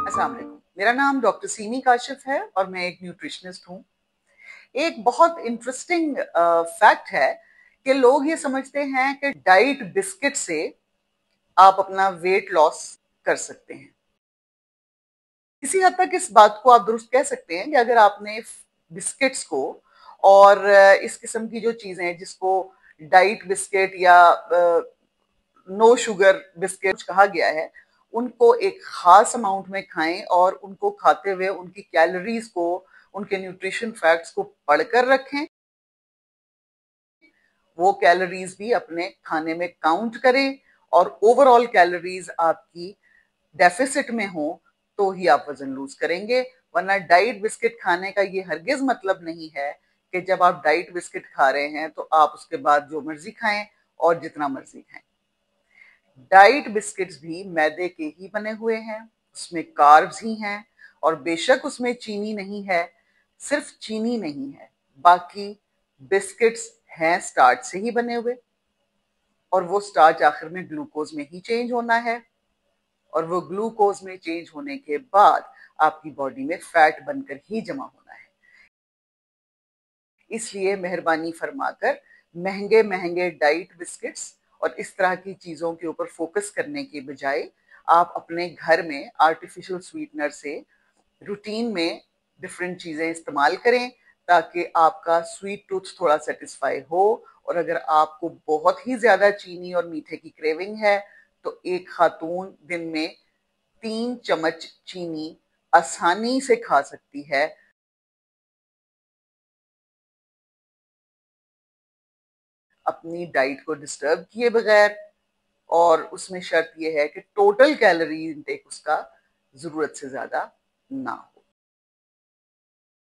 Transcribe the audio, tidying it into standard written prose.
अस्सलाम वालेकुम। मेरा नाम डॉक्टर सीमी काशिफ है और मैं एक न्यूट्रिशनिस्ट हूँ। एक बहुत इंटरेस्टिंग फैक्ट है कि लोग ये समझते हैं कि डाइट बिस्किट से आप अपना वेट लॉस कर सकते हैं। किसी हद तक इस बात को आप दुरुस्त कह सकते हैं कि अगर आपने बिस्किट्स को और इस किस्म की जो चीजें हैं जिसको डाइट बिस्किट या नो शुगर बिस्किट कहा गया है, उनको एक खास अमाउंट में खाएं और उनको खाते हुए उनकी कैलोरीज को, उनके न्यूट्रिशन फैक्ट्स को पढ़कर रखें। वो कैलोरीज भी अपने खाने में काउंट करें और ओवरऑल कैलोरीज आपकी डेफिसिट में हो तो ही आप वजन लूज करेंगे। वरना डाइट बिस्किट खाने का ये हरगिज मतलब नहीं है कि जब आप डाइट बिस्किट खा रहे हैं तो आप उसके बाद जो मर्जी खाएं और जितना मर्जी खाएं। डाइट बिस्किट्स भी मैदे के ही बने हुए हैं, उसमें कार्ब्स ही हैं और बेशक उसमें चीनी नहीं है। सिर्फ चीनी नहीं है, बाकी बिस्किट्स हैं स्टार्च से ही बने हुए और वो स्टार्च आखिर में ग्लूकोज में ही चेंज होना है और वो ग्लूकोज में चेंज होने के बाद आपकी बॉडी में फैट बनकर ही जमा होना है। इसलिए मेहरबानी फरमाकर महंगे महंगे डाइट बिस्किट्स और इस तरह की चीजों के ऊपर फोकस करने के बजाय आप अपने घर में आर्टिफिशियल स्वीटनर से रूटीन में डिफरेंट चीजें इस्तेमाल करें ताकि आपका स्वीट टूथ थोड़ा सेटिस्फाई हो। और अगर आपको बहुत ही ज्यादा चीनी और मीठे की क्रेविंग है तो एक खातून दिन में 3 चम्मच चीनी आसानी से खा सकती है। अपनी डाइट को डिस्टर्ब किए बगैर, और उसमें शर्त यह है कि टोटल कैलोरी इनटेक उसका जरूरत से ज्यादा ना हो।